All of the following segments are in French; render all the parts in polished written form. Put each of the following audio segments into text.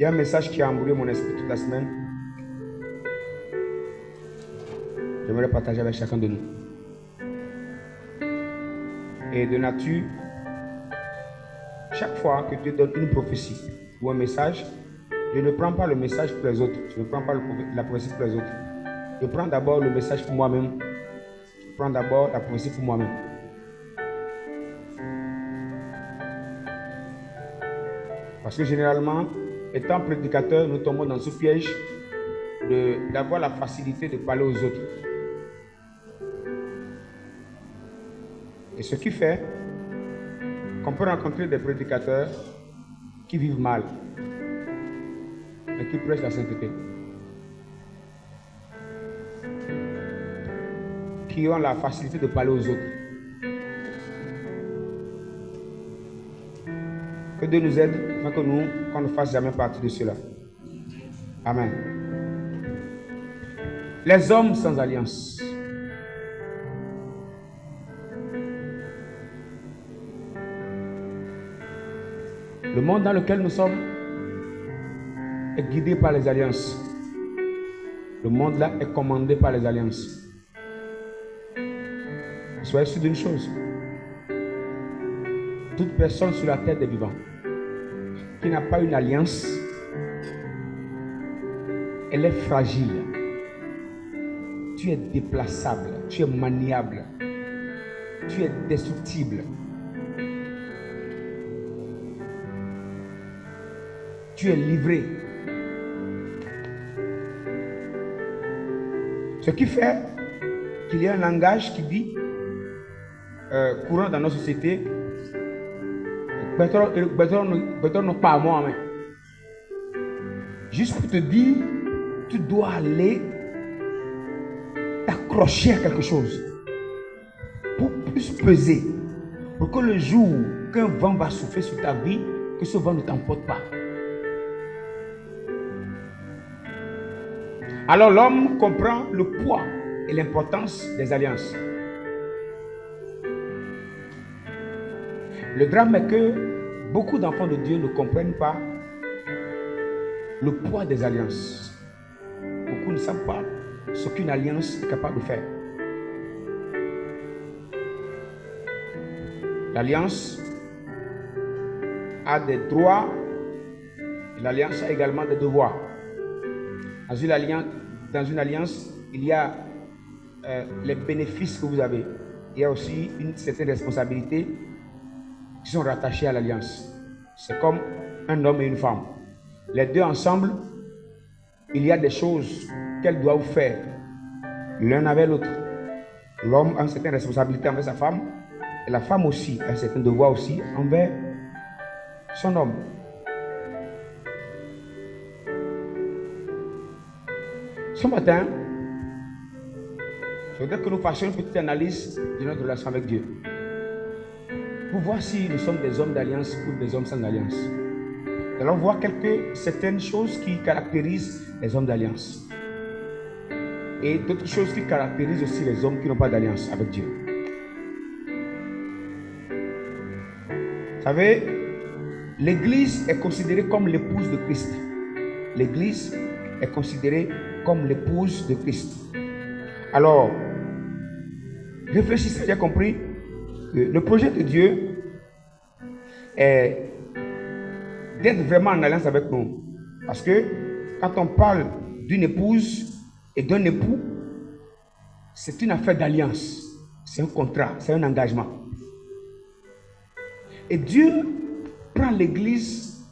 Il y a un message qui a embrouillé mon esprit toute la semaine. J'aimerais partager avec chacun de nous. Et de nature, chaque fois que Dieu donne une prophétie ou un message, je ne prends pas le message pour les autres. Je ne prends pas la prophétie pour les autres. Je prends d'abord le message pour moi-même. Je prends d'abord la prophétie pour moi-même. Parce que généralement, étant prédicateur, nous tombons dans ce piège d'avoir la facilité de parler aux autres. Et ce qui fait qu'on peut rencontrer des prédicateurs qui vivent mal et qui prêchent la sainteté, qui ont la facilité de parler aux autres. Que Dieu nous aide afin qu'on ne fasse jamais partie de cela. Amen. Les hommes sans alliance. Le monde dans lequel nous sommes est guidé par les alliances. Le monde là est commandé par les alliances. Soyez sûr d'une chose. Toute personne sur la terre des vivants qui n'a pas une alliance, elle est fragile. Tu es déplaçable, tu es maniable, tu es destructible. Tu es livré. Ce qui fait qu'il y a un langage qui dit, courant dans nos sociétés, pas moi. Juste pour te dire, tu dois aller t'accrocher à quelque chose pour plus peser, pour que le jour qu'un vent va souffler sur ta vie, que ce vent ne t'emporte pas. Alors l'homme comprend le poids et l'importance des alliances. Le drame est que beaucoup d'enfants de Dieu ne comprennent pas le poids des alliances. Beaucoup ne savent pas ce qu'une alliance est capable de faire. L'alliance a des droits et l'alliance a également des devoirs. Dans une alliance, il y a les bénéfices que vous avez. Il y a aussi une certaine responsabilité qui sont rattachées à l'alliance. C'est comme un homme et une femme. Les deux ensemble, il y a des choses qu'elles doivent faire l'un avec l'autre. L'homme a une certaine responsabilité envers sa femme et la femme aussi a un certain devoir aussi envers son homme. Ce matin, je voudrais que nous fassions une petite analyse de notre relation avec Dieu. Pour voir si nous sommes des hommes d'alliance ou des hommes sans alliance. Nous allons voir certaines choses qui caractérisent les hommes d'alliance. Et d'autres choses qui caractérisent aussi les hommes qui n'ont pas d'alliance avec Dieu. Vous savez, l'Église est considérée comme l'épouse de Christ. L'Église est considérée comme l'épouse de Christ. Alors, réfléchissez, j'ai compris que le projet de Dieu est d'être vraiment en alliance avec nous. Parce que quand on parle d'une épouse et d'un époux, c'est une affaire d'alliance. C'est un contrat, c'est un engagement. Et Dieu prend l'Église,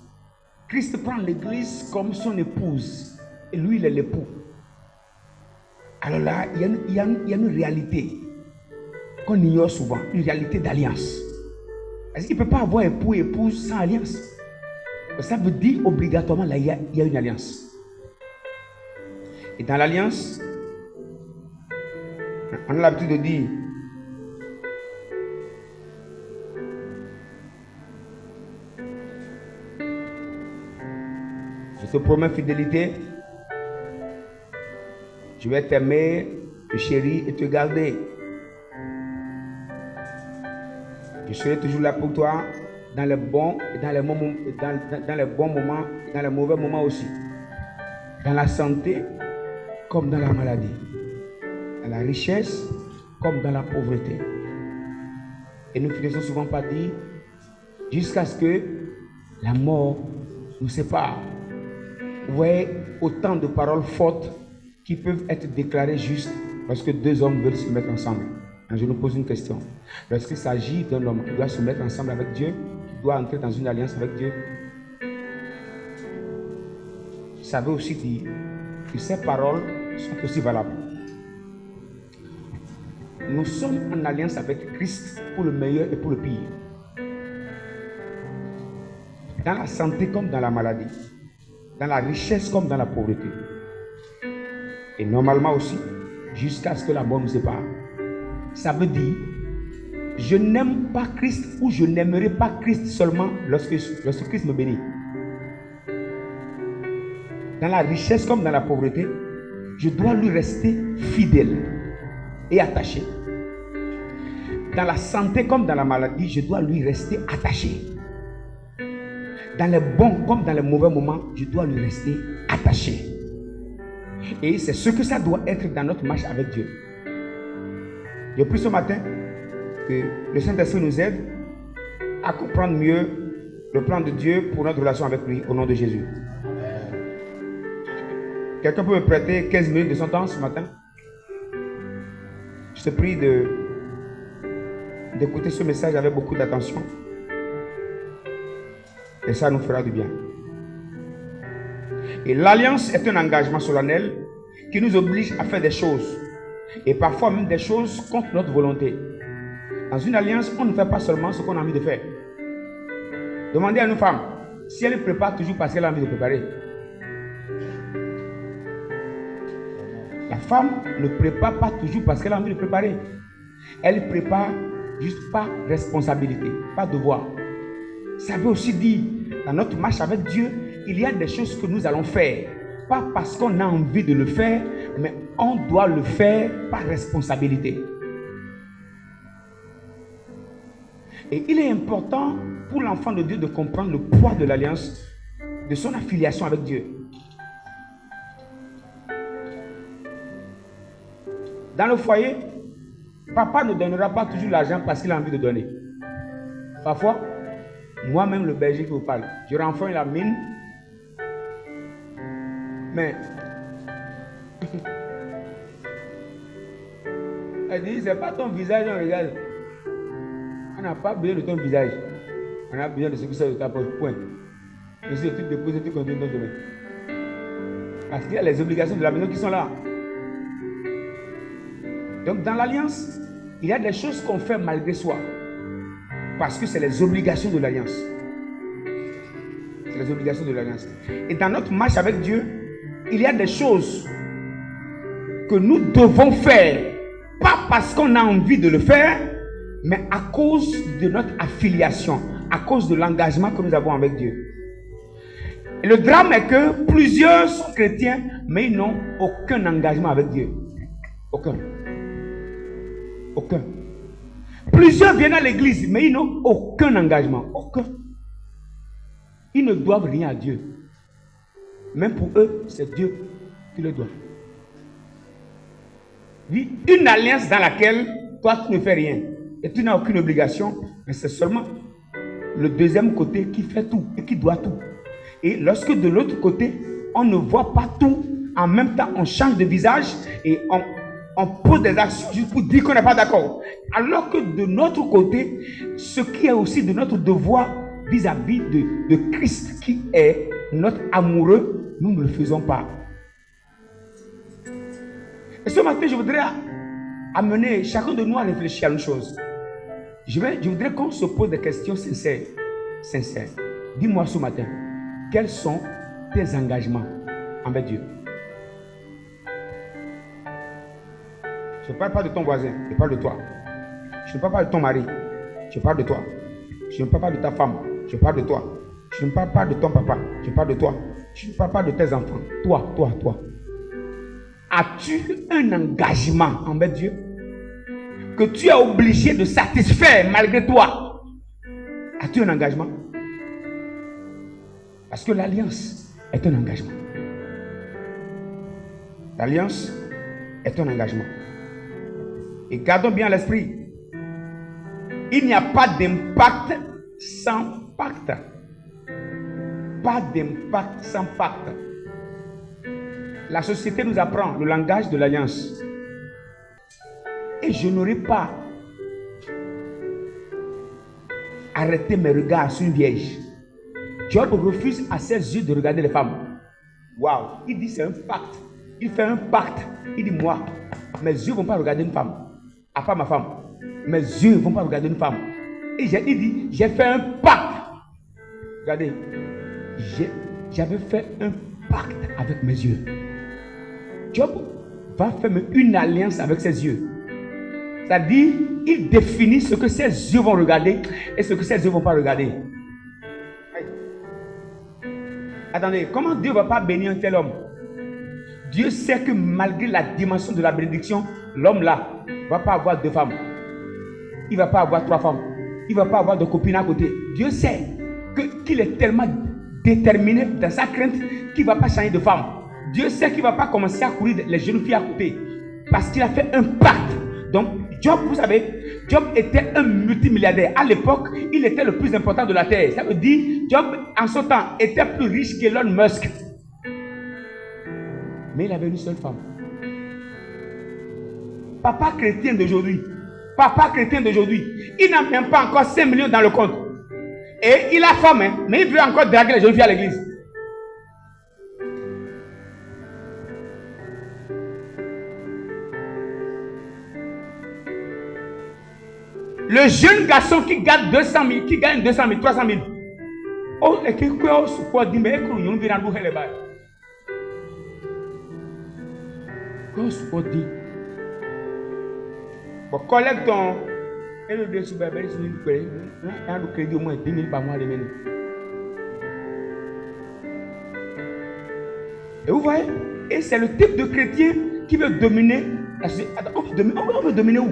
Christ prend l'Église comme son épouse. Et lui, il est l'époux. Alors là, il y a une réalité qu'on ignore souvent, une réalité d'alliance. Parce qu'il ne peut pas avoir époux et épouse sans alliance. Ça veut dire obligatoirement, là, il y a une alliance. Et dans l'alliance, on a l'habitude de dire, je te promets fidélité, je vais t'aimer, te chérir et te garder. Je serai toujours là pour toi dans les bons et dans les moments, dans les bons moments et dans les mauvais moments aussi. Dans la santé comme dans la maladie. Dans la richesse comme dans la pauvreté. Et nous finissons souvent par dire jusqu'à ce que la mort nous sépare. Vous voyez autant de paroles fortes qui peuvent être déclarées justes lorsque deux hommes veulent se mettre ensemble. Je nous pose une question. Lorsqu'il s'agit d'un homme qui doit se mettre ensemble avec Dieu, qui doit entrer dans une alliance avec Dieu, ça veut aussi dire que ces paroles sont aussi valables. Nous sommes en alliance avec Christ pour le meilleur et pour le pire. Dans la santé comme dans la maladie. Dans la richesse comme dans la pauvreté. Et normalement aussi, jusqu'à ce que la mort nous sépare. Ça veut dire, je n'aime pas Christ ou je n'aimerai pas Christ seulement lorsque Christ me bénit. Dans la richesse comme dans la pauvreté, je dois lui rester fidèle et attaché. Dans la santé comme dans la maladie, je dois lui rester attaché. Dans les bons comme dans les mauvais moments, je dois lui rester attaché. Et c'est ce que ça doit être dans notre marche avec Dieu. Je prie ce matin que le Saint-Esprit nous aide à comprendre mieux le plan de Dieu pour notre relation avec lui, au nom de Jésus. Quelqu'un peut me prêter 15 minutes de son temps ce matin? Je te prie d'écouter ce message avec beaucoup d'attention. Et ça nous fera du bien. Et l'alliance est un engagement solennel qui nous oblige à faire des choses. Et parfois même des choses contre notre volonté. Dans une alliance, on ne fait pas seulement ce qu'on a envie de faire. Demandez à une femme si elle prépare toujours parce qu'elle a envie de préparer. La femme ne prépare pas toujours parce qu'elle a envie de préparer. Elle prépare juste par responsabilité, par devoir. Ça veut aussi dire, dans notre marche avec Dieu, il y a des choses que nous allons faire. Pas parce qu'on a envie de le faire, mais on doit le faire par responsabilité. Et il est important pour l'enfant de Dieu de comprendre le poids de l'alliance, de son affiliation avec Dieu. Dans le foyer, papa ne donnera pas toujours l'argent parce qu'il a envie de donner. Parfois, moi-même le berger qui vous parle, je renfrogne la mine, mais elle dit, c'est pas ton visage, on regarde. On n'a pas besoin de ton visage. On a besoin de ce que ça de ta poche. Point. Et si tu déposes, tu continues ton chemin. Parce qu'il y a les obligations de la maison qui sont là. Donc dans l'alliance, il y a des choses qu'on fait malgré soi. Parce que c'est les obligations de l'alliance. C'est les obligations de l'alliance. Et dans notre marche avec Dieu, il y a des choses que nous devons faire. Pas parce qu'on a envie de le faire, mais à cause de notre affiliation, à cause de l'engagement que nous avons avec Dieu. Et le drame est que plusieurs sont chrétiens, mais ils n'ont aucun engagement avec Dieu. Aucun. Aucun. Plusieurs viennent à l'église, mais ils n'ont aucun engagement. Aucun. Ils ne doivent rien à Dieu. Même pour eux, c'est Dieu qui le doit. Une alliance dans laquelle toi tu ne fais rien et tu n'as aucune obligation, mais c'est seulement le deuxième côté qui fait tout et qui doit tout. Et lorsque de l'autre côté, on ne voit pas tout, en même temps on change de visage et on pose des actions juste pour dire qu'on n'est pas d'accord. Alors que de notre côté, ce qui est aussi de notre devoir vis-à-vis de Christ qui est notre amoureux, nous ne le faisons pas. Et ce matin, je voudrais amener chacun de nous à réfléchir à une chose. Je voudrais qu'on se pose des questions sincères. Dis-moi ce matin, quels sont tes engagements envers Dieu? Je ne parle pas de ton voisin, je parle de toi. Je ne parle pas de ton mari, je parle de toi. Je ne parle pas de ta femme, je parle de toi. Je ne parle pas de ton papa, je parle de toi. Je ne parle pas de tes enfants, toi. As-tu un engagement envers Dieu que tu es obligé de satisfaire malgré toi? As-tu un engagement? Parce que l'alliance est un engagement. L'alliance est un engagement. Et gardons bien à l'esprit, il n'y a pas d'impact sans pacte. Pas d'impact sans pacte. La société nous apprend le langage de l'alliance. Et je n'aurais pas arrêté mes regards sur une vierge. Job refuse à ses yeux de regarder les femmes. Waouh! Il dit c'est un pacte. Il fait un pacte. Il dit moi, mes yeux ne vont pas regarder une femme. À part ma femme. Mes yeux ne vont pas regarder une femme. Et il dit, j'ai fait un pacte. Regardez, j'avais fait un pacte avec mes yeux. Job va faire une alliance avec ses yeux. C'est-à-dire, il définit ce que ses yeux vont regarder et ce que ses yeux ne vont pas regarder. Attendez, comment Dieu ne va pas bénir un tel homme? Dieu sait que malgré la dimension de la bénédiction, l'homme là ne va pas avoir 2 femmes. Il ne va pas avoir 3 femmes. Il ne va pas avoir de copines à côté. Dieu sait qu'il est tellement déterminé dans sa crainte qu'il ne va pas changer de femme. Dieu sait qu'il ne va pas commencer à courir les jeunes filles à côté. Parce qu'il a fait un pacte. Donc, Job, vous savez, Job était un multimilliardaire. À l'époque, il était le plus important de la terre. Ça veut dire, Job, en son temps, était plus riche qu'Elon Musk. Mais il avait une seule femme. Papa chrétien d'aujourd'hui, il n'a même pas encore 5 millions dans le compte. Et il a femme, hein, mais il veut encore draguer les jeunes filles à l'église. Le jeune garçon qui gagne 200 000, qui gagne 200 000, 300 000. Oh, et qui peut se dire, mais nous venons nous faire les balles. Qu'est-ce qu'on dit? Bon, collecte ton. Et le dessous, bébé, c'est une crédit. Un crédit au moins 10 000 par mois les menus. Et vous voyez? Et c'est le type de chrétien qui veut dominer la société. On veut dominer où?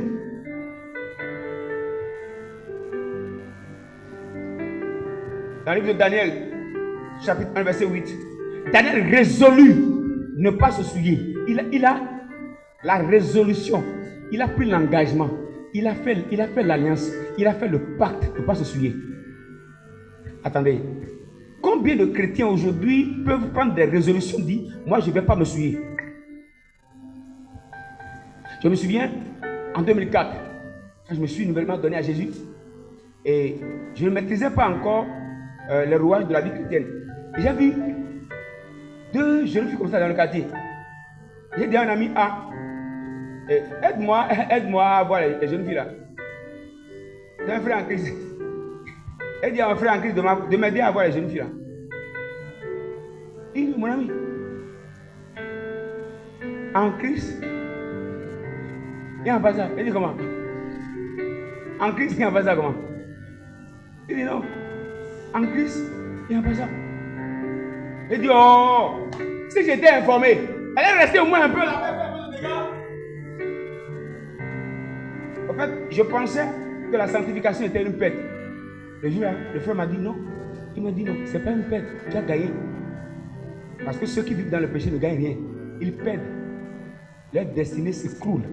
Dans le livre de Daniel, chapitre 1, verset 8, Daniel résolut ne pas se souiller. Il a la résolution, il a pris l'engagement, il a fait l'alliance, il a fait le pacte de ne pas se souiller. Attendez, combien de chrétiens aujourd'hui peuvent prendre des résolutions, dire moi je ne vais pas me souiller? Je me souviens, en 2004, quand je me suis nouvellement donné à Jésus, et je ne maîtrisais pas encore les rouages de la vie chrétienne. J'ai vu 2 jeunes filles comme ça dans le quartier. J'ai dit à un ami, aide-moi à voir les jeunes filles là. J'ai un frère en Christ. Elle dit à un frère en Christ de m'aider à voir les jeunes filles là. Il dit, mon ami, en Christ, il n'y a pas ça. Il dit comment? En Christ, il n'y a pas ça comment? Il dit non. En Christ, il n'y a pas ça. Il dit, oh, si j'étais informé, elle est restée au moins un peu là. En fait, je pensais que la sanctification était une pète. Le jour là, le frère m'a dit non. Il m'a dit non, ce n'est pas une pète, tu as gagné. Parce que ceux qui vivent dans le péché ne gagnent rien. Ils perdent. Leur destinée s'écroule.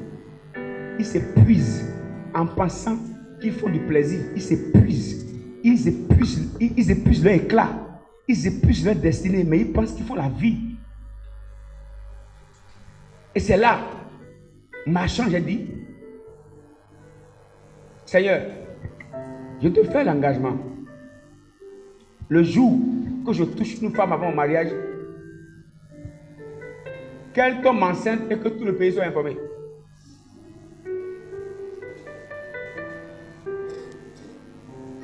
Ils s'épuisent en pensant qu'ils font du plaisir. Ils s'épuisent. Ils épuisent leur éclat. Ils épuisent leur destinée, mais ils pensent qu'ils font la vie. Et c'est là, marchant, j'ai dit, Seigneur, je te fais l'engagement. Le jour que je touche une femme avant mon mariage, qu'elle tombe enceinte et que tout le pays soit informé.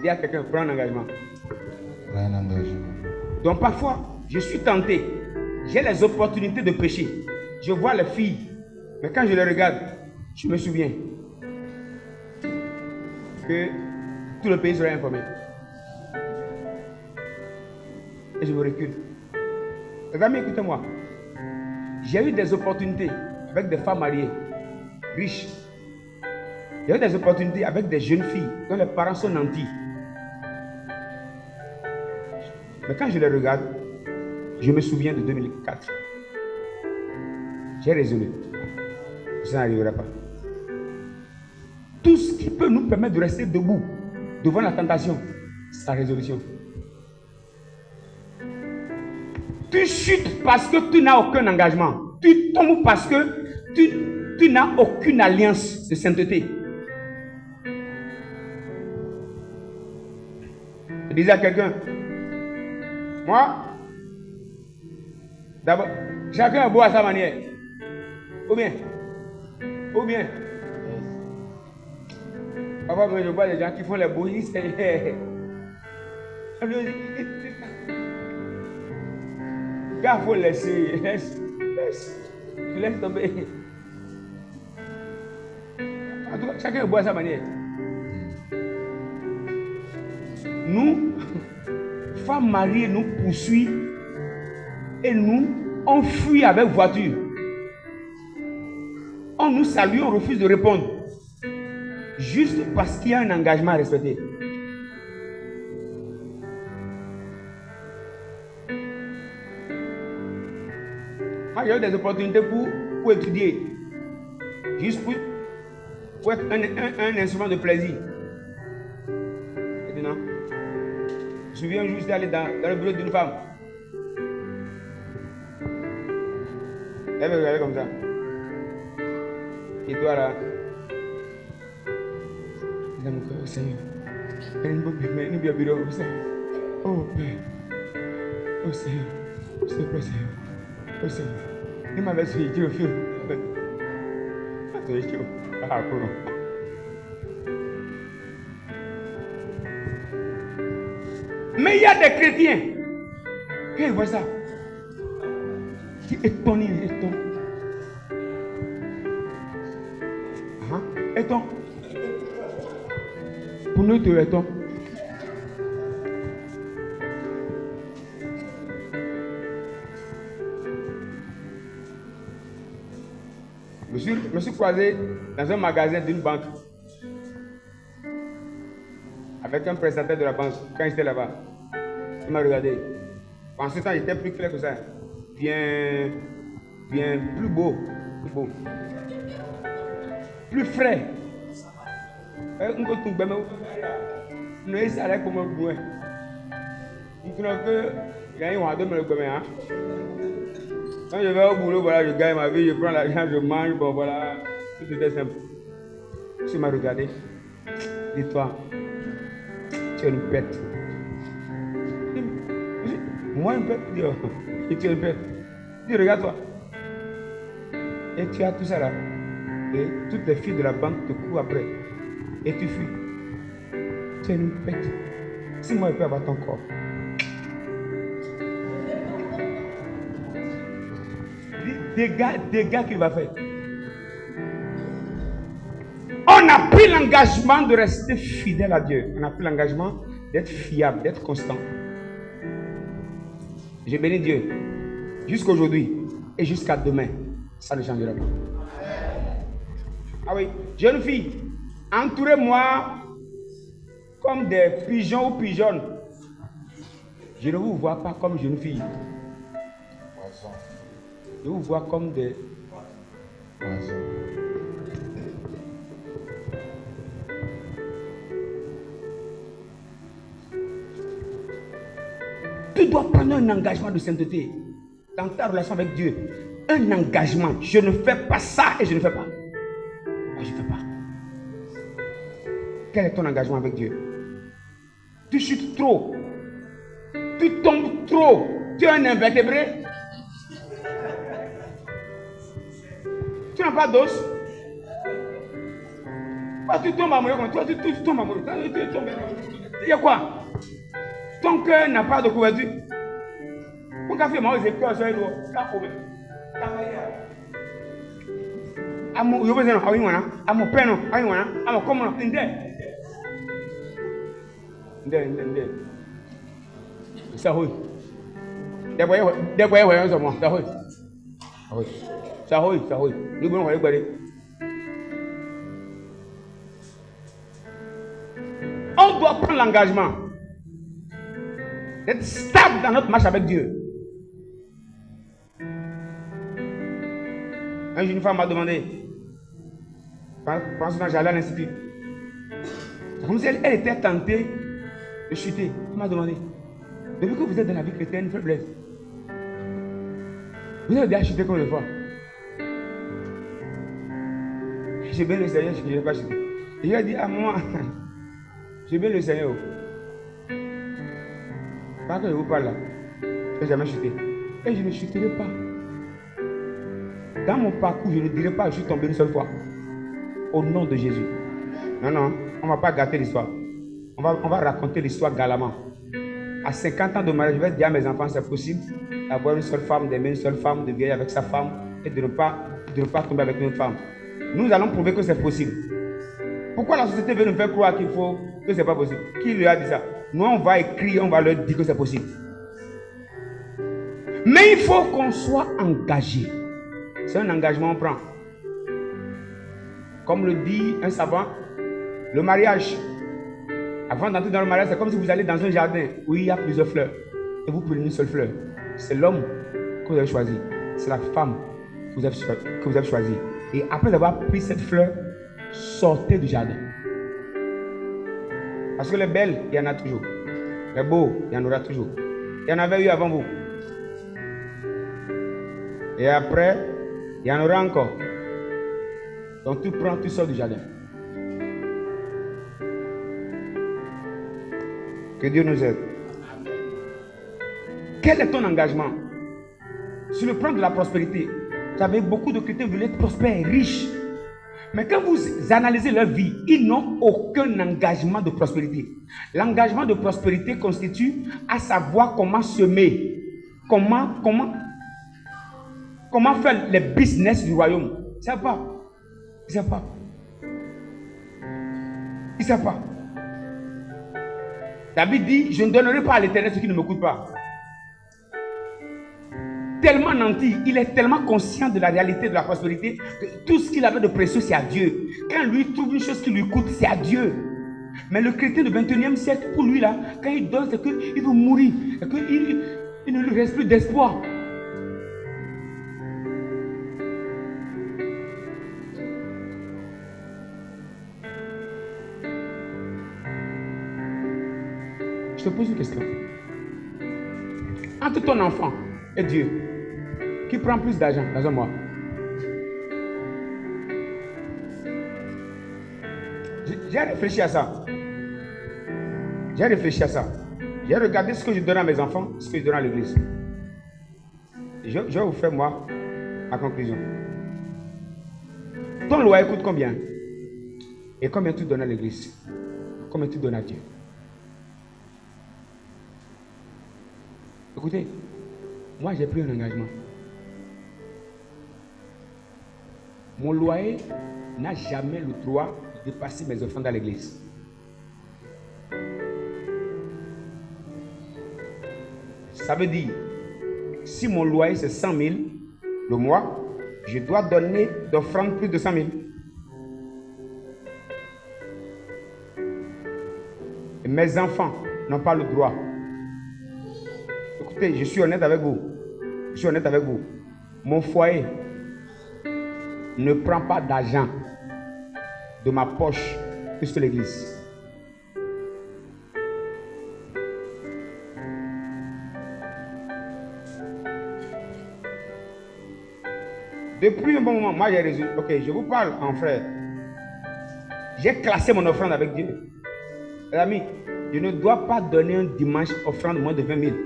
Dis à quelqu'un, prends un engagement. Un engagement. Donc parfois, je suis tenté. J'ai les opportunités de pécher. Je vois les filles. Mais quand je les regarde, je me souviens que tout le pays sera informé. Et je me recule. Les amis, écoutez-moi. J'ai eu des opportunités avec des femmes mariées, riches. J'ai eu des opportunités avec des jeunes filles dont les parents sont nantis. Mais quand je les regarde, je me souviens de 2004. J'ai résolu. Ça n'arrivera pas. Tout ce qui peut nous permettre de rester debout devant la tentation, c'est la résolution. Tu chutes parce que tu n'as aucun engagement. Tu tombes parce que tu n'as aucune alliance de sainteté. Je disais à quelqu'un, moi, d'abord, chacun est beau à sa manière. Ou bien, parfois, je vois des gens qui font les beaux, il faut laisser, laisse tomber. En tout cas, chacun est beau à sa manière. Nous, femmes mariées, nous poursuivent et on fuit avec voiture. On nous salue, on refuse de répondre. Juste parce qu'il y a un engagement à respecter. Moi, j'ai eu des opportunités pour étudier. Juste pour être un instrument de plaisir. Maintenant, je me souviens un jour, j'étais allé dans le bureau d'une femme. Elle me regardait comme ça. Et toi là, dans mon cœur, Seigneur, elle bien bureau, Seigneur. Oh Père, oh Seigneur, s'il te plaît, Seigneur, oh Seigneur, il m'avait suivi au fil. Ah, pour mais il y a des chrétiens qui voient ça, qui étonnent. Éton. Pour nous, tu éton. Je me suis croisé dans un magasin d'une banque avec un prestataire de la banque quand j'étais là-bas. Il m'a regardé. En ce temps, il était plus clair que ça. Bien plus beau. Plus frais. Quand je vais au boulot, voilà, je gagne ma vie, je prends l'argent, je mange, bon voilà, tout était simple. Tu m'as regardé, dis-toi, tu es une bête. Moi une bête, et tu es une bête. Dis, regarde-toi. Et tu as tout ça là. Et toutes les filles de la banque te courent après. Et tu fuis. Tu es une bête. Si moi je peux avoir ton corps. Dégâts qu'il va faire. On a pris l'engagement de rester fidèle à Dieu. On a pris l'engagement d'être fiable, d'être constant. Je bénis Dieu jusqu'à aujourd'hui et jusqu'à demain. Ça ne changera pas. Ah oui, jeune fille, entourez-moi comme des pigeons ou pigeonnes. Je ne vous vois pas comme jeune fille. Je vous vois comme des oiseaux. Tu dois prendre un engagement de sainteté dans ta relation avec Dieu. Un engagement. Je ne fais pas ça et je ne fais pas. Moi, je ne fais pas. Quel est ton engagement avec Dieu? Tu chutes trop. Tu tombes trop. Tu es un invertébré. Tu n'as pas d'os. Tu tombes amoureux comme toi, tu tombes amoureux. Il y a quoi? Ton cœur n'a pas de couverture. Mon café m'a osé cœur sur les doigts. Amour, je veux dire, amour, peine, amour, comment, ça oui. Des voyants, ça oui. Ça oui. Nous voulons regarder. On doit prendre l'engagement. d'être stable dans notre marche avec Dieu. Un jour, une femme m'a demandé, pendant que j'allais à l'institut, c'est comme si elle était tentée de chuter. Elle m'a demandé, depuis que vous êtes dans la vie chrétienne, frère Blaise, vous avez déjà chuté combien de fois? J'ai bien le Seigneur, je n'ai pas chuté. Et il a dit à moi, j'ai bien le Seigneur. Pas que je vous parle là, je n'ai jamais chuté. Et je ne chuterai pas. Dans mon parcours, je ne dirai pas que je suis tombé une seule fois. Au nom de Jésus. Non, non, on ne va pas gâter l'histoire. On va raconter l'histoire galamment. À 50 ans de mariage, je vais dire à mes enfants, c'est possible d'avoir une seule femme, d'aimer une seule femme, de vieillir avec sa femme et de ne pas tomber avec une autre femme. Nous allons prouver que c'est possible. Pourquoi la société veut nous faire croire que ce n'est pas possible? Qui lui a dit ça? Nous, on va écrire, on va leur dire que c'est possible. Mais il faut qu'on soit engagé. C'est un engagement qu'on prend. Comme le dit un savant, le mariage, avant d'entrer dans le mariage, c'est comme si vous allez dans un jardin où il y a plusieurs fleurs. Et vous prenez une seule fleur. C'est l'homme que vous avez choisi. C'est la femme que vous avez choisi. Et après avoir pris cette fleur, sortez du jardin. Parce que les belles, il y en a toujours. Les beaux, il y en aura toujours. Il y en avait eu avant vous. Et après, il y en aura encore. Donc tu prends, tu sors du jardin. Que Dieu nous aide. Quel est ton engagement? Sur le plan de la prospérité, vous avez beaucoup de chrétiens qui veulent être prospères, riches. Mais quand vous analysez leur vie, ils n'ont aucun engagement de prospérité. L'engagement de prospérité constitue à savoir comment semer, comment faire les business du royaume. Ils ne savent pas. Ils ne savent pas. Ils ne savent pas. David dit, je ne donnerai pas à l'Éternel ce qui ne me coûte pas. Tellement nanti, il est tellement conscient de la réalité de la prospérité que tout ce qu'il avait de précieux, c'est à Dieu. Quand lui trouve une chose qui lui coûte, c'est à Dieu. Mais le chrétien du 21e siècle, pour lui, là, quand il donne, c'est qu'il veut mourir. C'est qu'il ne lui reste plus d'espoir. Je te pose une question. Entre ton enfant et Dieu, qui prend plus d'argent dans un mois? J'ai réfléchi à ça. J'ai réfléchi à ça. J'ai regardé ce que je donne à mes enfants, ce que je donne à l'église. Je vais vous faire, moi, ma conclusion. Ton loyer coûte combien? Et combien tu donnes à l'église? Combien tu donnes à Dieu? Écoutez, moi j'ai pris un engagement. Mon loyer n'a jamais le droit de dépasser mes offrandes à l'église. Ça veut dire, si mon loyer c'est 100 000 le mois, je dois donner d'offrandes plus de 100 000. Et mes enfants n'ont pas le droit. Écoutez, je suis honnête avec vous. Je suis honnête avec vous. Mon foyer ne prend pas d'argent de ma poche plus que l'église. Depuis un bon moment, moi j'ai résolu. Ok, je vous parle en frère. J'ai classé mon offrande avec Dieu. Les amis, je ne dois pas donner un dimanche offrande de moins de 20 000.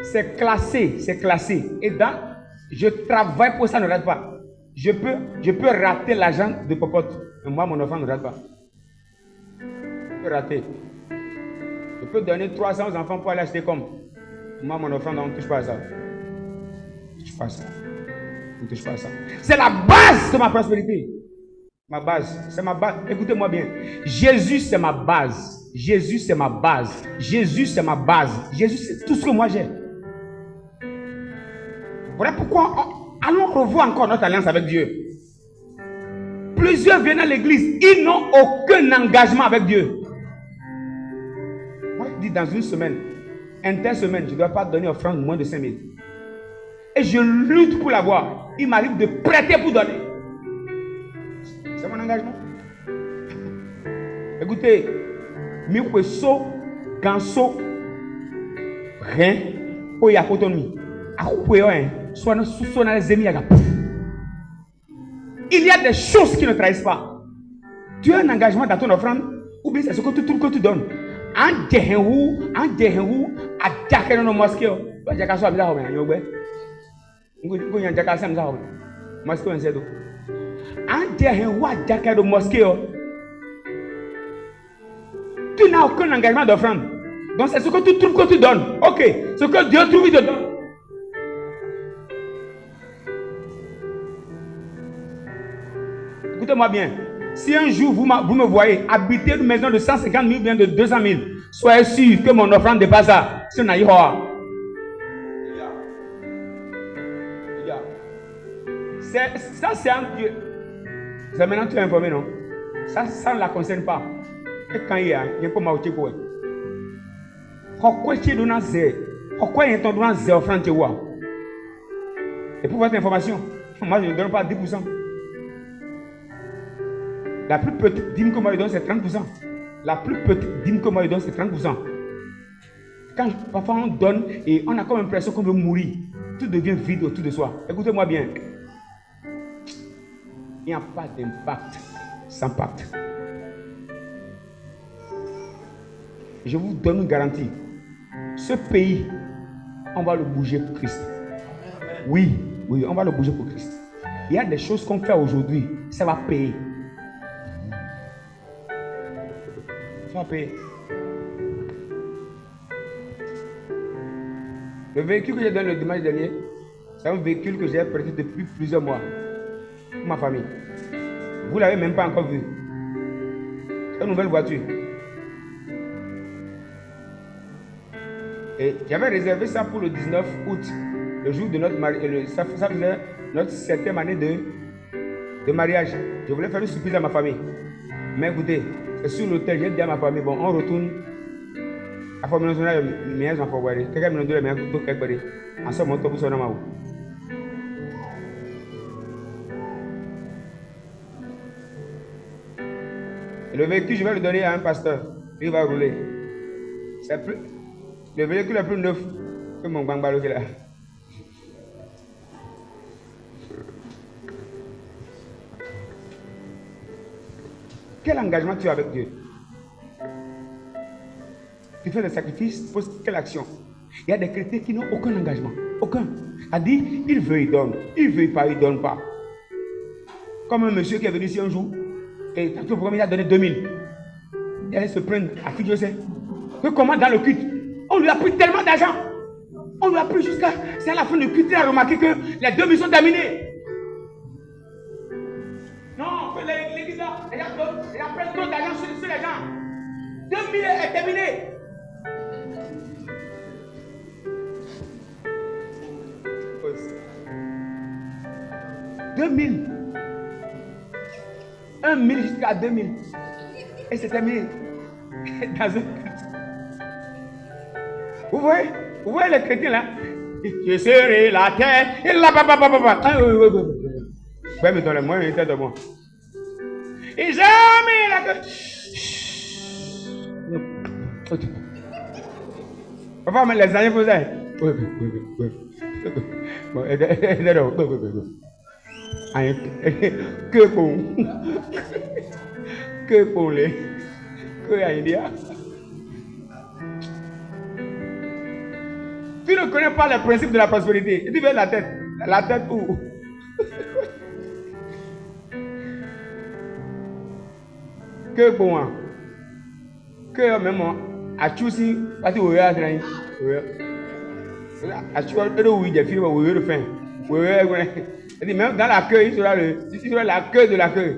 C'est classé, c'est classé. Et je travaille pour ça, ne rate pas. Je peux rater l'argent de popote. Mais moi, mon enfant ne rate pas. Je peux rater. Je peux donner 300 aux enfants pour aller acheter comme. Moi, mon enfant, on ne touche pas à ça. Ne touche pas à ça. Ne touche pas à ça. C'est la base de ma prospérité. Ma base, c'est ma base. Écoutez-moi bien. Jésus, c'est ma base. Jésus, c'est ma base. Jésus, c'est ma base. Jésus, c'est tout ce que moi j'ai. Voilà pourquoi allons revoir encore notre alliance avec Dieu. Plusieurs viennent à l'église, ils n'ont aucun engagement avec Dieu. Ouais. dit dans une semaine, intersemaine, je ne dois pas donner offrande moins de 5 000. Et je lutte pour l'avoir. Il m'arrive de prêter pour donner. C'est mon engagement. Écoutez, Mikweso, Ganso, rien, Oya Kotonui, il y a des choses qui ne trahissent pas. Tu as un engagement dans ton offrande, ou bien c'est ce que tu trouves que tu donnes. En Djehenou, à Djakeno no mosquée, Djakaso Abila Homen, Yogbe. Ngoyan Djakasa Mza Homen. Mosquée en Zedo. En Djehenou, à Djakeno mosquée, tu n'as aucun engagement d'offrande. Donc c'est ce que tu trouves que tu donnes. Ok, ce que Dieu trouve, il te donne. Écoutez-moi bien. Si un jour vous me voyez habiter une maison de 150 000 ou bien de 200 000, soyez sûr que mon offrande dépasse ça. Si on a eu ça, c'est un Dieu. C'est maintenant que tu es informé, non? Ça ne la concerne pas. Et quand il y a un peu de quoi? Pourquoi tu es dans un zé? Pourquoi il y a un zé offrande? Et pour votre information, moi je ne donne pas 10%. La plus petite dîme que moi je donne, c'est 30%. La plus petite dîme que moi je donne, c'est 30%. Quand parfois on donne et on a comme l'impression qu'on veut mourir, tout devient vide autour de soi. Écoutez-moi bien. Il n'y a pas d'impact sans pacte. Je vous donne une garantie. Ce pays, on va le bouger pour Christ. Oui, on va le bouger pour Christ. Il y a des choses qu'on fait aujourd'hui, ça va payer. Ça va payer. Le véhicule que j'ai donné le dimanche dernier, c'est un véhicule que j'ai prêté depuis plusieurs mois pour ma famille. Vous ne l'avez même pas encore vu. C'est une nouvelle voiture. Et j'avais réservé ça pour le 19 août, le jour de notre mariage. Ça faisait notre 7e année de mariage. Je voulais faire une surprise à ma famille. Mais écoutez, c'est sur l'hôtel, j'ai dit à ma famille, bon, on retourne. À la famille, on a mes enfants. Quelqu'un me dit, mais en ce moment, tout ça, on a. Le véhicule, je vais le donner à un pasteur. Il va rouler. C'est plus. Le véhicule est plus neuf que mon bangbalo qui est là. Quel engagement tu as avec Dieu? Tu fais des sacrifices, tu poses quelle action? Il y a des chrétiens qui n'ont aucun engagement. Aucun. A dit, il veut, il donne. Il veut pas, il ne donne pas. Comme un monsieur qui est venu ici un jour, et tant que il a donné 2000. Il allait se prendre à qui je sais. Que comment dans le culte, on lui a pris tellement d'argent. On lui a pris jusqu'à. C'est à la fin du culte, il a remarqué que les 2000 sont terminés. Non, l'église là, il a pris trop d'argent sur les gens. 2000 est terminé. $2000. 1000 jusqu'à 2000. Et c'est terminé. Dans un culte. Vous voyez les chrétiens là? Je serai la terre. Et là, oui, mais dans le moins, il était de moi. Et jamais la terre. Parfois, les années faisaient. Oui. Bon, que bon. Que pour les. Que India. Tu ne connais pas les principes de la prospérité. Tu veux la tête. La tête où? Que bon. Que même à Chousi, parce que vous avez à Chousi, des filles, vous avez faim. Même dans l'accueil, il sera l'accueil de l'accueil.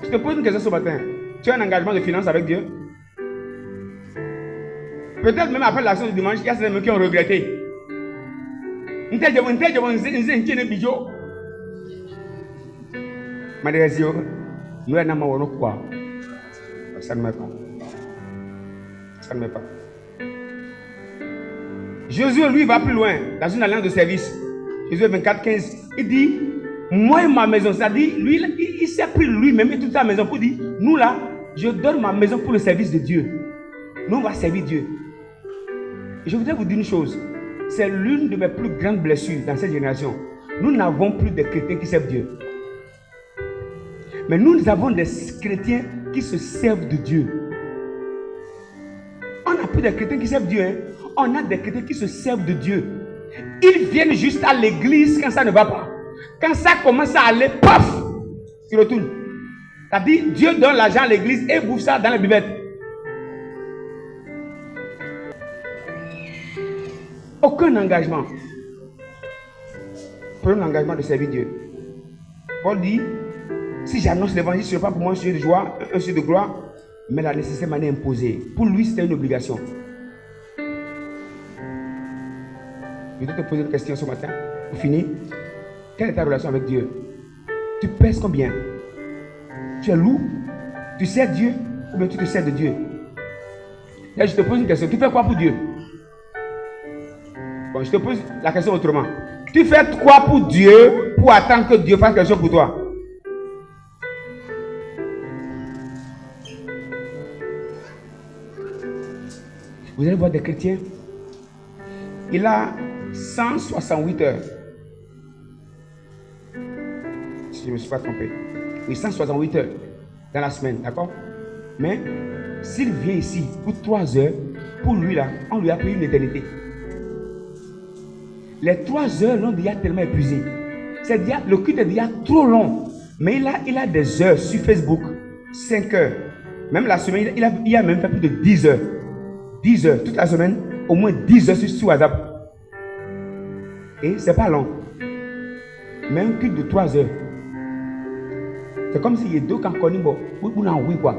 Je te pose une question ce matin. Tu as un engagement de finance avec Dieu? Peut-être même après l'action du dimanche, il y a certains qui ont regretté. Ça ne m'a pas. Ça ne met pas. Josué, lui, va plus loin, dans une alliance de service. Josué 24, 15, il dit, moi et ma maison, c'est-à-dire, lui, il s'est pris lui-même et toute sa maison pour dire, nous là, je donne ma maison pour le service de Dieu. Nous, on va servir Dieu. Et je voudrais vous dire une chose, c'est l'une de mes plus grandes blessures dans cette génération. Nous n'avons plus de chrétiens qui servent Dieu. Mais nous avons des chrétiens qui se servent de Dieu. On n'a plus de chrétiens qui servent Dieu. Hein? On a des chrétiens qui se servent de Dieu. Ils viennent juste à l'église quand ça ne va pas. Quand ça commence à aller, paf, ils retournent. C'est-à-dire, Dieu donne l'argent à l'église et bouffe ça dans la buvette. Aucun engagement. Prenons l'engagement de servir Dieu. Paul dit, si j'annonce l'évangile, ce n'est pas pour moi un sujet de joie, un sujet de gloire, mais la nécessaire manière imposée. Pour lui, c'était une obligation. Je vais te poser une question ce matin. Pour finir, quelle est ta relation avec Dieu? Tu pèses combien? Tu es lourd? Tu sers Dieu ou bien tu te sers de Dieu? Là, je te pose une question. Tu fais quoi pour Dieu? Bon, je te pose la question autrement. Tu fais quoi pour Dieu pour attendre que Dieu fasse quelque chose pour toi? Vous allez voir des chrétiens. Il a 168 heures. Si je ne me suis pas trompé. Oui, 168 heures dans la semaine, d'accord? Mais s'il vient ici pour 3 heures, pour lui là, on lui a pris une éternité. Les 3 heures l'ont déjà tellement épuisé. C'est-à-dire, le culte est déjà trop long. Mais il a des heures sur Facebook, 5 heures. Même la semaine, il a même fait plus de 10 heures. 10 heures, toute la semaine, au moins 10 heures sur WhatsApp. Et c'est pas long. Mais un culte de 3 heures. C'est comme s'il y a deux quand on dit, bon, vous n'en oui quoi.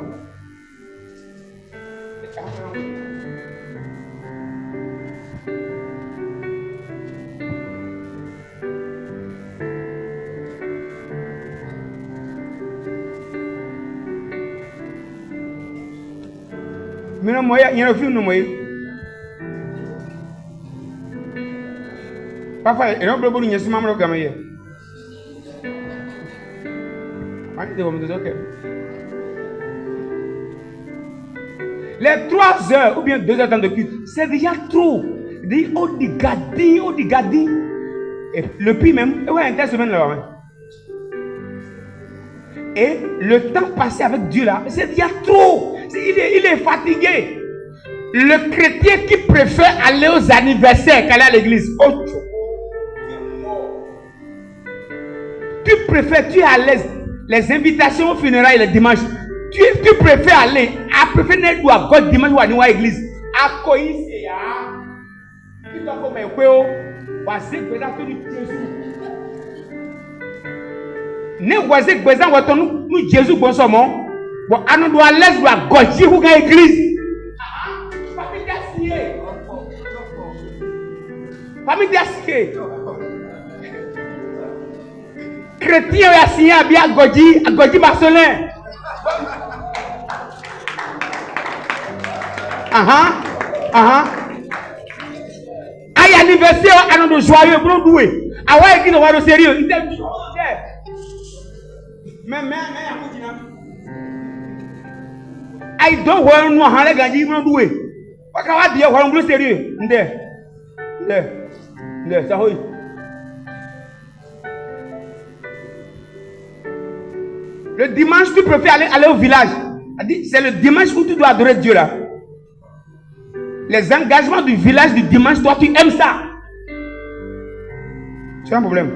Mais non, il y a un film, non, moi. Parfois, il y a un peu de choses qui sont comme ça. Les 3 heures ou bien 2 heures de culte, c'est déjà trop. On dit gadi. Et le pire même, ouais, une semaine là. Et le temps passé avec Dieu là, c'est déjà trop. Il est fatigué. Le chrétien qui préfère aller aux anniversaires qu'aller à l'église. Oh, tu préfères, tu es à l'aise. Les invitations aux funérailles le dimanche. Tu préfères aller. Après, faire à God dimanche ou à l'église. À quoi c'est ya? Tu t'en comme un peu. Voici que vous avez Jésus. Ne voici que vous avez Jésus bon saumon. Bon, à nous doit l'aise ou à God ou à l'église. Famille d'acier. Famille d'acier. Chrétien a signé à bien à Godi Marcelin. Aïe anniversaire à nous joyeux pour nous douer. Ah ouais, qui nous voit au sérieux. Il dit mais aïe donc ouais nous en les gagner pour nous douer. Pas qu'à dire on bleu sérieux. Ndé ça oui. Le dimanche, tu préfères aller au village. C'est le dimanche où tu dois adorer Dieu là. Les engagements du village du dimanche, toi tu aimes ça. C'est un problème.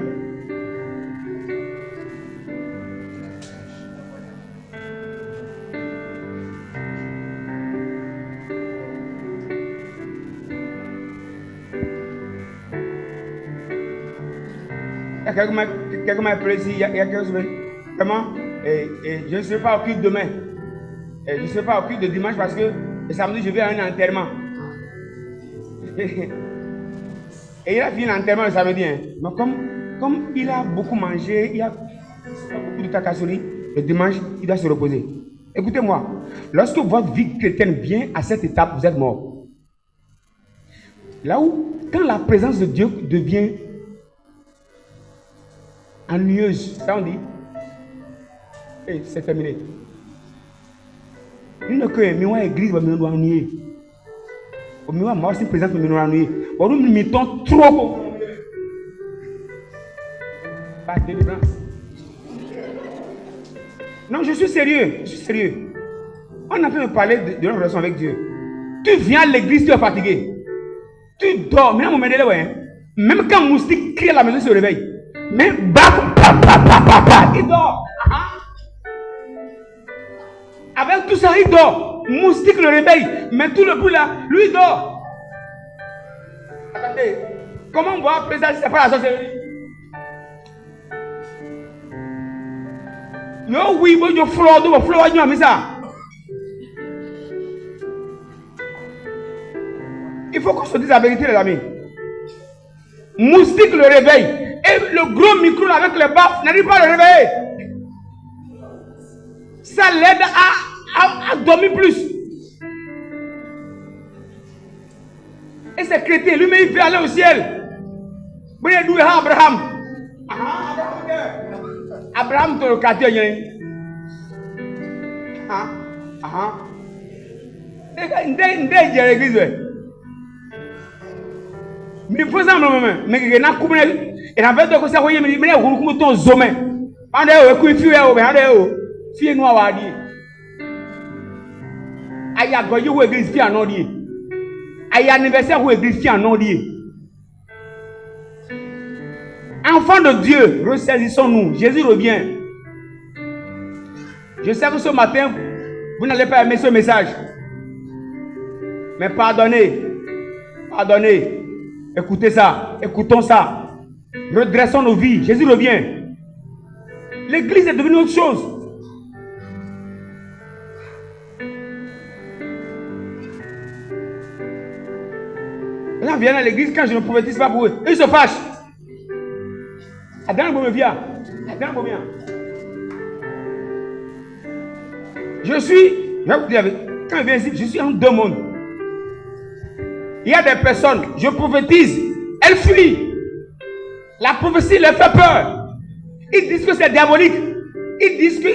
Il y a quelqu'un m'a appelé ici, il y a quelques semaines. Vraiment, je ne serai pas au culte demain. Je ne serai pas au culte de dimanche parce que le samedi, je vais à un enterrement. Et il a fini l'enterrement le samedi. Hein. Mais comme il a beaucoup mangé, il a beaucoup de cacassouris, le dimanche, il doit se reposer. Écoutez-moi. Lorsque votre vie chrétienne vient à cette étape, vous êtes mort. Là où, quand la présence de Dieu devient ennuyeuse, ça on dit, hey, c'est terminé. Il ne que moi église va me ennuyer. Moi aussi présence va me ennuyer. Nous nous mettons trop. Pas de délivrance. Non, je suis sérieux. On est en train de parler de notre relation avec Dieu. Tu viens à l'église, tu es fatigué. Tu dors. Même quand moustique crie à la maison, il se réveille. Même il dort. Avec tout ça, il dort. Moustique le réveille. Mais tout le bruit là, lui, il dort. Attendez. Comment on va appeler ça si c'est pas la sorcellerie? Yo, oui, bon, yo, flore, mais ça. Il faut qu'on se dise la vérité, les amis. Moustique le réveille. Et le gros micro avec les baffes n'arrive pas à le réveiller. Ça l'aide à dormir plus. Et c'est chrétien, lui-même il veut aller au ciel. Vous voyez d'où est Abraham? Abraham, tu le quartier. Mais il faut ça, mais il y a un couple. Et en fait, que ça, vous voyez, mais il y a un couple de zoomé. On est au couille, fille noire à dire. Aïe, à goyer ou église, fille en ordre. Aïe, anniversaire ou église, fille en ordre. Enfants de Dieu, ressaisissons-nous. Jésus revient. Je sais que ce matin, vous n'allez pas aimer ce message. Mais pardonnez. Écoutez ça. Écoutons ça. Redressons nos vies. Jésus revient. L'église est devenue autre chose. Les gens viennent à l'église quand je ne prophétise pas pour eux. Ils se fâchent. Je suis, quand je viens ici, je suis en deux mondes. Il y a des personnes, je prophétise, elles fuient. La prophétie leur fait peur. Ils disent que c'est diabolique. Ils disent que.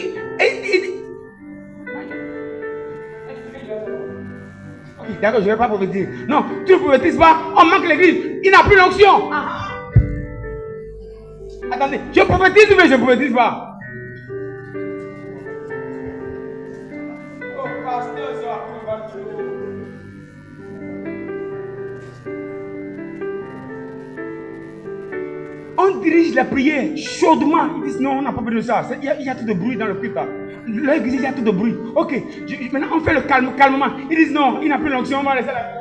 D'accord, je ne vais pas prophétiser. Non, tu ne prophétises pas, on manque l'église. Il n'a plus l'onction. Attendez, je prophétise mais je ne prophétise pas. Oh, pasteur, ça va. On dirige la prière chaudement. Ils disent non, on n'a pas besoin de ça. Il y a tout de bruit dans le culte. L'église, il y a tout de bruit. Ok, maintenant on fait le calmement. Ils disent non, il n'a plus l'onction, on va laisser la.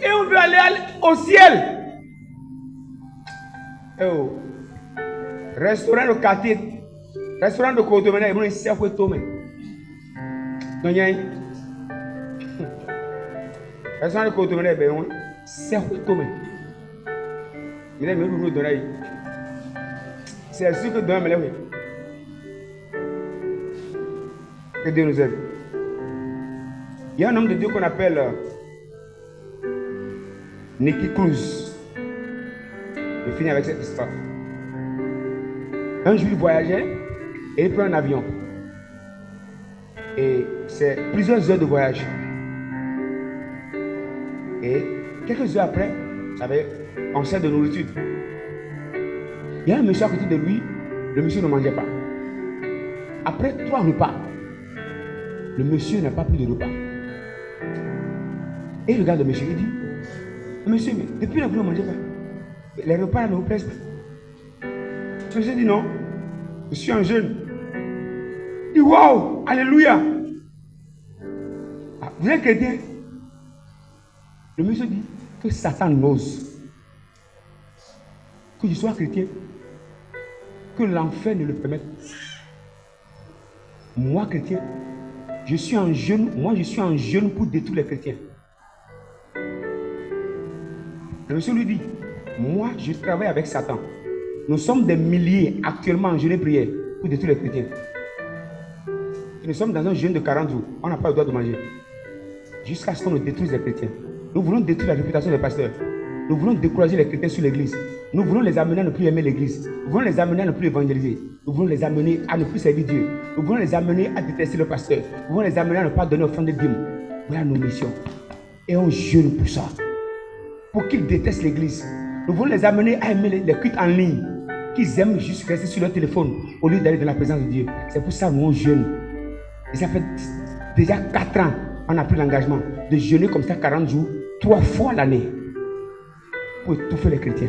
Et on veut aller au ciel. Oh. Restaurant le quartier. Restaurant de côté, il y a un cercle tomé. Donc, il y a un. Restaurant de côté, il y a un cercle tomé. Il y a un rouleau de l'œil. C'est sûr que demain, oui. Que Dieu nous aide. Il y a un homme de Dieu qu'on appelle Nicky Cruz. Je finis avec cette histoire. Un jour, il voyageait et il prend un avion. Et c'est plusieurs heures de voyage. Et quelques heures après, on sert de nourriture. Il y a un monsieur à côté de lui, le monsieur ne mangeait pas. Après 3 repas, le monsieur n'a pas pris de repas. Et il regarde le monsieur, il dit, monsieur, mais depuis là, vous ne mangez pas. Les repas ne vous plaisent pas. Le monsieur dit non, je suis un jeune. Il dit waouh, alléluia. Ah, vous êtes chrétien? Le monsieur dit que Satan n'ose que je sois chrétien, que l'enfer ne le permette. Moi, chrétien, je suis en jeûne. Moi, je suis en jeûne pour détruire les chrétiens. Le monsieur lui dit, moi, je travaille avec Satan. Nous sommes des milliers actuellement en jeûne et prière pour détruire les chrétiens. Et nous sommes dans un jeûne de 40 jours. On n'a pas le droit de manger. Jusqu'à ce qu'on nous détruise les chrétiens. Nous voulons détruire la réputation des pasteurs. Nous voulons décourager les chrétiens sur l'église. Nous voulons les amener à ne plus aimer l'église. Nous voulons les amener à ne plus évangéliser. Nous voulons les amener à ne plus servir Dieu. Nous voulons les amener à détester le pasteur. Nous voulons les amener à ne pas donner offrande de dîmes. Voilà nos missions. Et on jeûne pour ça. Pour qu'ils détestent l'église. Nous voulons les amener à aimer les cultes en ligne. Qu'ils aiment juste rester sur leur téléphone au lieu d'aller dans la présence de Dieu. C'est pour ça que nous on jeûne. Et ça fait déjà 4 ans. On a pris l'engagement de jeûner comme ça 40 jours, 3 fois l'année. Pour étouffer les chrétiens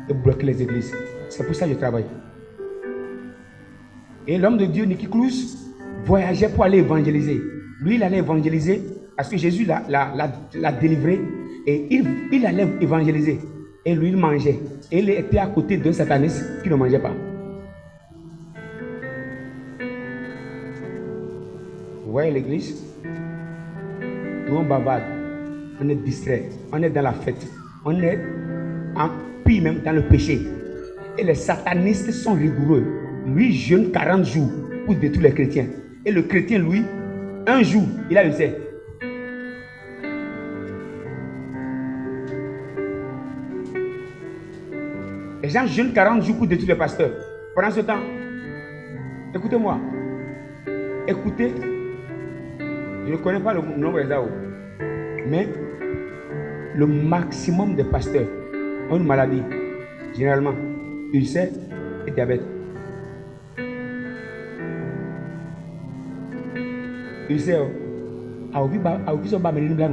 et bloquer les églises. C'est pour ça que je travaille. Et l'homme de Dieu, Nicky Cruz, voyageait pour aller évangéliser. Lui, il allait évangéliser parce que Jésus l'a délivré et il allait évangéliser. Et lui, il mangeait. Et il était à côté d'un sataniste qui ne mangeait pas. Vous voyez l'église? Nous, on bavarde. On est distrait. On est dans la fête. On est en pire même dans le péché. Et les satanistes sont rigoureux. Lui jeûne 40 jours pour détruire les chrétiens. Et le chrétien, lui, un jour, il a essai. Les gens jeûnent 40 jours pour détruire les pasteurs. Pendant ce temps, écoutez-moi. Écoutez, je ne connais pas le nombre exact, mais le maximum de pasteurs ont une maladie, généralement ulcère et diabète. Ulcère, a oublié de mettre une blague.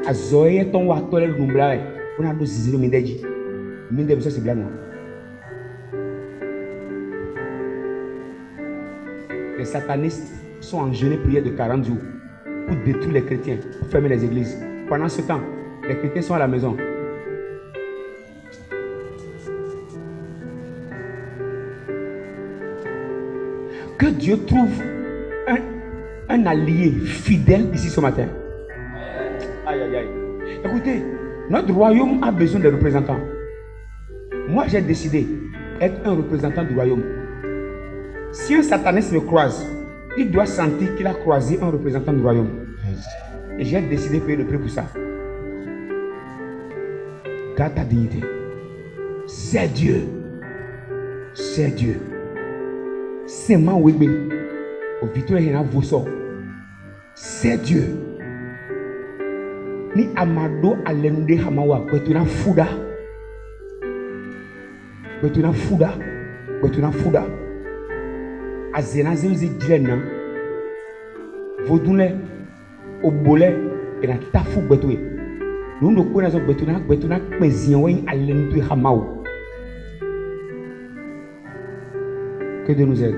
A zoé ton wa tole numbla on a dosé le mindeji. Minde ça c'est blague. Les satanistes sont en jeûne et prière de 40 jours pour détruire les chrétiens, pour fermer les églises. Pendant ce temps, les chrétiens sont à la maison. Que Dieu trouve un allié fidèle ici ce matin. Aïe, aïe, aïe. Écoutez, notre royaume a besoin de représentants. Moi, j'ai décidé d'être un représentant du royaume. Si un sataniste me croise, il doit sentir qu'il a croisé un représentant du royaume. Et j'ai décidé de payer le prix pour ça. Garde ta dignité. C'est Dieu. C'est Dieu. C'est ma wigbe. Au victoire, il y a vos sorts. C'est Dieu. Ni amado alende hamawa. Betuna fuda. Betuna fuda. Betuna fuda. Azena zeuzi djena. Vodune. Obole. Et na tafu betwe. Nous ne connaissons pas betuna kmezienwen alende hamawa. Que Dieu nous aide.